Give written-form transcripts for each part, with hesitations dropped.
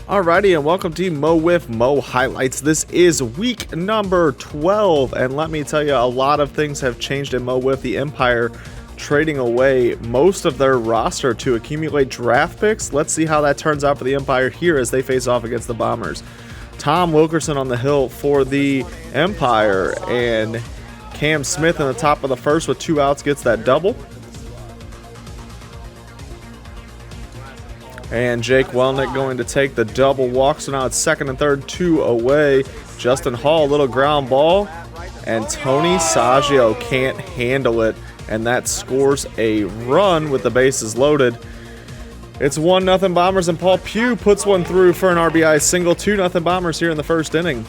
Alrighty, and welcome to Mo Wiff Mo Highlights. This is week number 12, and let me tell you, a lot of things have changed in Mo Wiff. The Empire trading away most of their roster to accumulate draft picks. Let's see how that turns out for the Empire here as they face off against the Bombers. Tom Wilkerson on the hill for the Empire, and Cam Smith in the top of the first with 2 outs gets that double. And Jake Welnick going to take the double walk. So now it's second and third, 2 away. Justin Hall, little ground ball. And Tony Saggio can't handle it. And that scores a run with the bases loaded. It's 1-0 Bombers, and Paul Pugh puts one through for an RBI single. 2-0 Bombers here in the first inning.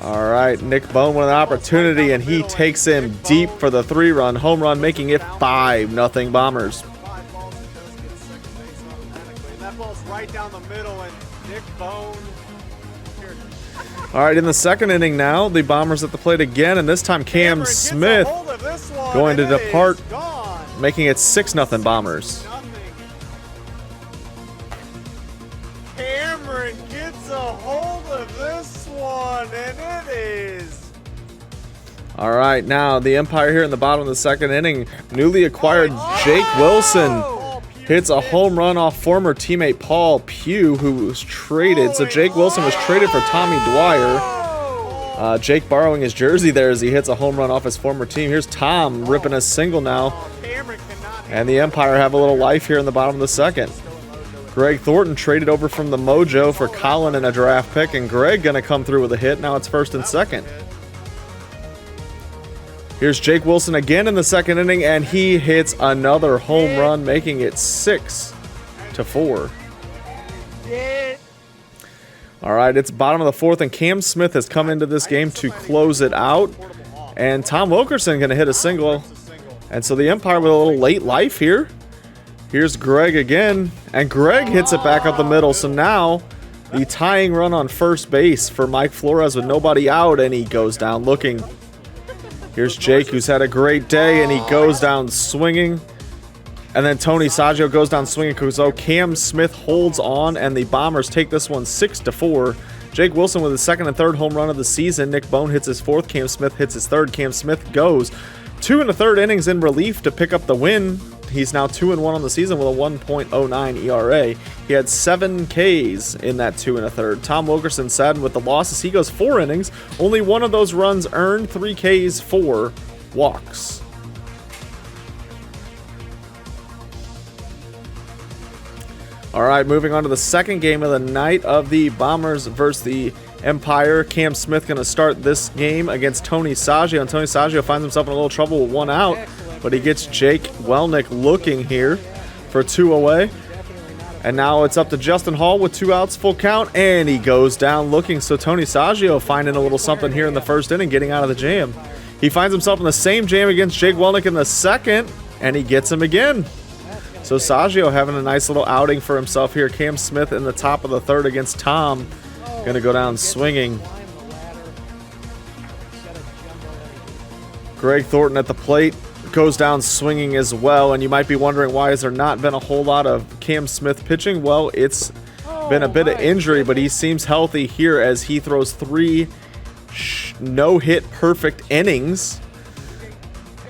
All right, Nick Bone with an opportunity, and he takes him deep for the 3-run home run, making it 5-0 Bombers. Right down the middle, and Nick Bone. All right, in the second inning now, the Bombers at the plate again, and this time Cam Smith going to depart, making it 6-0 Bombers. Cameron gets a hold of this one, and it is. All right, now the Empire here in the bottom of the second inning, newly acquired Jake Wilson hits a home run off former teammate Paul Pugh, who was traded. So Jake Wilson was traded for Tommy Dwyer. Jake borrowing his jersey there as he hits a home run off his former team. Here's Tom ripping a single now. And the Empire have a little life here in the bottom of the second. Greg Thornton traded over from the Mojo for Colin and a draft pick. And Greg going to come through with a hit. Now it's first and second. Here's Jake Wilson again in the second inning, and he hits another home run, making it 6-4. All right, it's bottom of the fourth, and Cam Smith has come into this game to close it out. And Tom Wilkerson going to hit a single. And so the Empire with a little late life here. Here's Greg again, and Greg hits it back up the middle. So now the tying run on first base for Mike Flores with nobody out, and he goes down looking. Here's Jake, who's had a great day, and he goes down swinging. And then Tony Saggio goes down swinging. So Cam Smith holds on, and the Bombers take this one 6-4. Jake Wilson with his second and third home run of the season. Nick Bone hits his fourth. Cam Smith hits his third. Cam Smith goes 2 1/3 innings in relief to pick up the win. He's now 2-1 on the season with a 1.09 ERA. He had 7 Ks in that 2 1/3. Tom Wilkerson saddened with the losses. He goes 4 innings. Only one of those runs earned, 3 Ks, 4 walks. All right, moving on to the second game of the night of the Bombers versus the Empire. Cam Smith going to start this game against Tony Saggio, and Tony Saggio finds himself in a little trouble with 1 out. But he gets Jake Welnick looking here for 2 away. And now it's up to Justin Hall with 2 outs, full count, and he goes down looking. So Tony Saggio finding a little something here in the first inning, getting out of the jam. He finds himself in the same jam against Jake Welnick in the second, and he gets him again. So Saggio having a nice little outing for himself here. Cam Smith in the top of the third against Tom. Going to go down swinging. Greg Thornton at the plate. Goes down swinging as well, and you might be wondering, why has there not been a whole lot of Cam Smith pitching? Well, it's been a bit of injury, but he seems healthy here as he throws 3 no-hit perfect innings.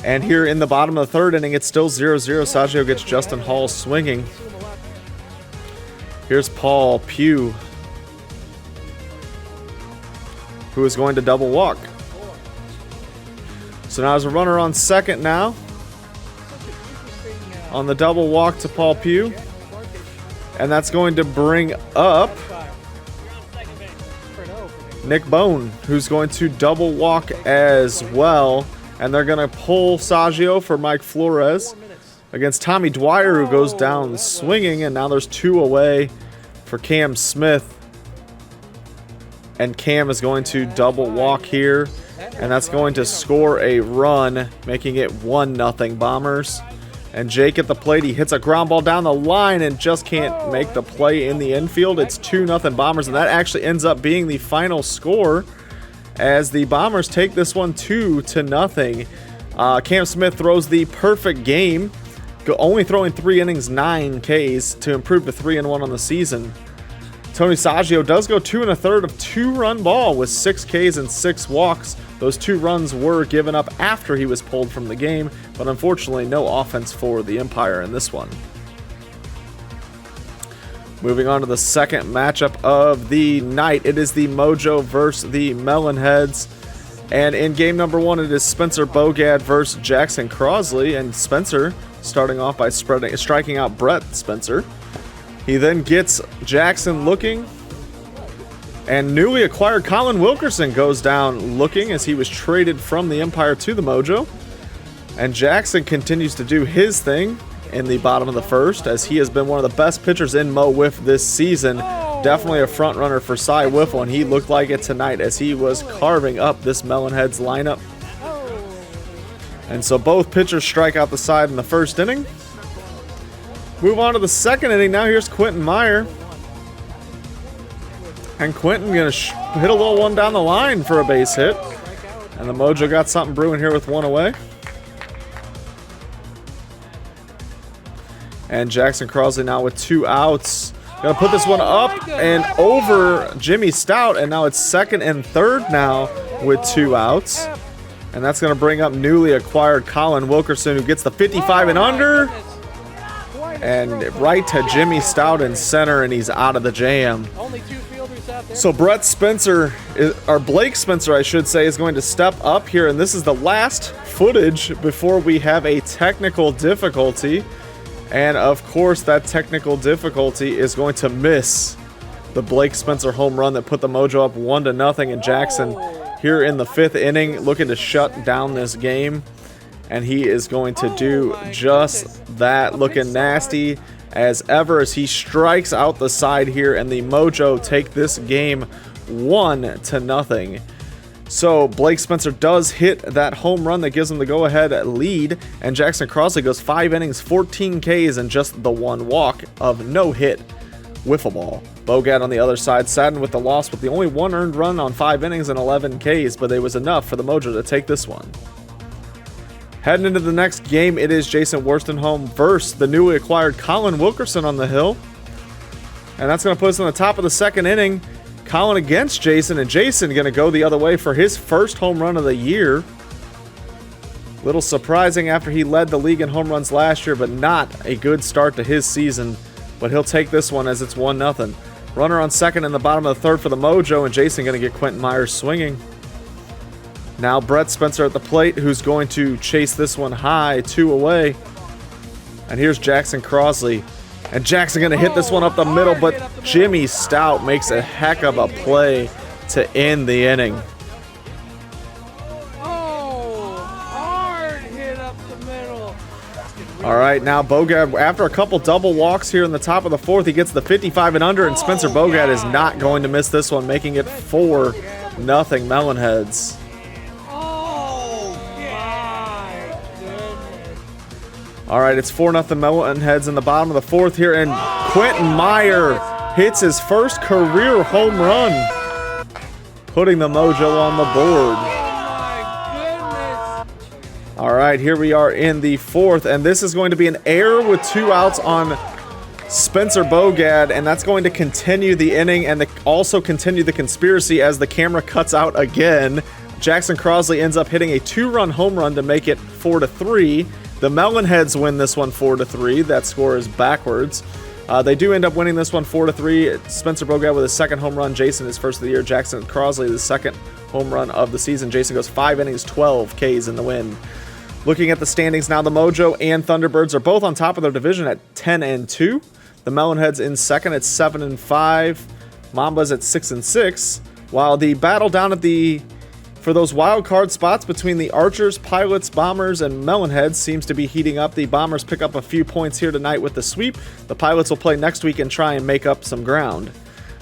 And here in the bottom of the third inning, it's still 0-0. Saggio gets Justin Hall swinging. Here's Paul Pugh, who is going to double walk. So now there's a runner on second now on the double walk to Paul Pugh. And that's going to bring up Nick Bone, who's going to double walk as well. And they're going to pull Saggio for Mike Flores against Tommy Dwyer, who goes down swinging. And now there's 2 away for Cam Smith. And Cam is going to double walk here. And that's going to score a run, making it 1-0 Bombers. And Jake at the plate, he hits a ground ball down the line and just can't make the play in the infield. It's 2-0 Bombers, and that actually ends up being the final score as the Bombers take this one 2-0. Cam Smith throws the perfect game. only throwing 3 innings, 9 Ks to improve to 3-1 on the season. Tony Saggio does go 2 1/3 of 2-run ball with 6 Ks and 6 walks. Those 2 runs were given up after he was pulled from the game, but unfortunately no offense for the Empire in this one. Moving on to the second matchup of the night. It is the Mojo versus the Melonheads. And in game number 1, it is Spencer Bogad versus Jackson Crosley. And Spencer starting off by striking out Brett Spencer. He then gets Jackson looking. And newly acquired Colin Wilkerson goes down looking as he was traded from the Empire to the Mojo. And Jackson continues to do his thing in the bottom of the first, as he has been one of the best pitchers in Mo Wiff this season. Definitely a front runner for Cy Wiffle, and he looked like it tonight as he was carving up this Melonheads lineup. And so both pitchers strike out the side in the first inning. Move on to the second inning. Now here's Quentin Meyer. And Quentin gonna hit a little one down the line for a base hit. And the Mojo got something brewing here with 1 away. And Jackson Crosley now with 2 outs. Gonna put this one up and over Jimmy Stout, and now it's second and third now with 2 outs. And that's gonna bring up newly acquired Colin Wilkerson, who gets the 55 and under. And right to Jimmy Stout in center, and he's out of the jam. So Brett Spencer, or Blake Spencer I should say, is going to step up here, and this is the last footage before we have a technical difficulty. And of course, that technical difficulty is going to miss the Blake Spencer home run that put the Mojo up 1-0. And Jackson here in the 5th inning looking to shut down this game. And he is going to do just that, looking nasty as ever as he strikes out the side here. And the Mojo take this game 1-0. So Blake Spencer does hit that home run that gives him the go-ahead lead, and Jackson Crosley goes 5 innings, 14 Ks, and just the 1 walk of no hit. Wiffle ball. Bogad on the other side, saddened with the loss, with the only 1 earned run on 5 innings and 11 Ks, but it was enough for the Mojo to take this one. Heading into the next game, it is Jason Worstenholm versus the newly acquired Colin Wilkerson on the hill. And that's going to put us on the top of the second inning. Colin against Jason, and Jason going to go the other way for his first home run of the year. Little surprising after he led the league in home runs last year, but not a good start to his season. But he'll take this one as it's 1-0. Runner on second in the bottom of the third for the Mojo, and Jason going to get Quentin Myers swinging. Now Brett Spencer at the plate, who's going to chase this one high, 2 away. And here's Jackson Crosley. And Jackson going to hit this one up the middle, but Jimmy Stout makes a heck of a play to end the inning. Hard hit up the middle. All right, now Bogad, after a couple double walks here in the top of the 4th, he gets the 55 and under, and Spencer Bogad is not going to miss this one, making it 4-0 Melonheads. All right, it's 4-0 Melonheads in the bottom of the 4th here, and Quentin Meyer hits his first career home run, putting the Mojo on the board. All right, here we are in the 4th, and this is going to be an error with 2 outs on Spencer Bogad, and that's going to continue the inning and also continue the conspiracy as the camera cuts out again. Jackson Crosley ends up hitting a 2-run home run to make it 4-3. The Melonheads win this one 4-3. That score is backwards. They do end up winning this one 4-3. Spencer Bogad with his second home run. Jason his first of the year. Jackson Crosley the second home run of the season. Jason goes 5 innings, 12 Ks in the win. Looking at the standings now, the Mojo and Thunderbirds are both on top of their division at 10-2. The Melonheads in second at 7-5. Mambas at 6-6. While the battle down at for those wild card spots between the Archers, Pilots, Bombers, and Melonheads seems to be heating up. The Bombers pick up a few points here tonight with the sweep. The Pilots will play next week and try and make up some ground.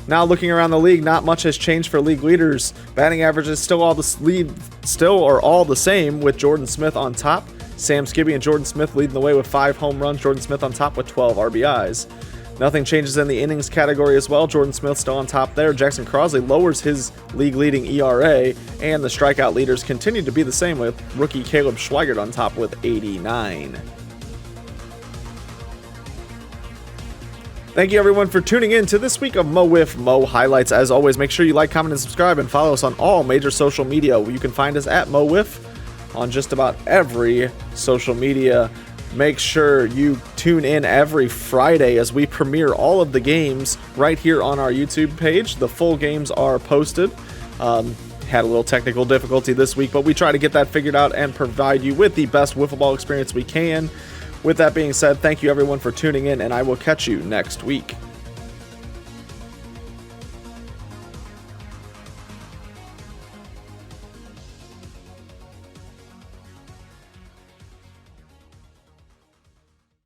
Now looking around the league, not much has changed for league leaders. Batting average is still all the same, with Jordan Smith on top. Sam Skibby and Jordan Smith leading the way with 5 home runs. Jordan Smith on top with 12 RBIs. Nothing changes in the innings category as well. Jordan Smith still on top there. Jackson Crosley lowers his league-leading ERA, and the strikeout leaders continue to be the same, with rookie Caleb Schweigert on top with 89. Thank you everyone for tuning in to this week of Mo Wiff Mo Highlights. As always, make sure you like, comment, and subscribe, and follow us on all major social media. You can find us at Mo Wiff on just about every social media. Make sure you tune in every Friday as we premiere all of the games right here on our YouTube page. The full games are posted. Had a little technical difficulty this week, but we try to get that figured out and provide you with the best wiffle ball experience we can. With that being said, thank you everyone for tuning in, and I will catch you next week.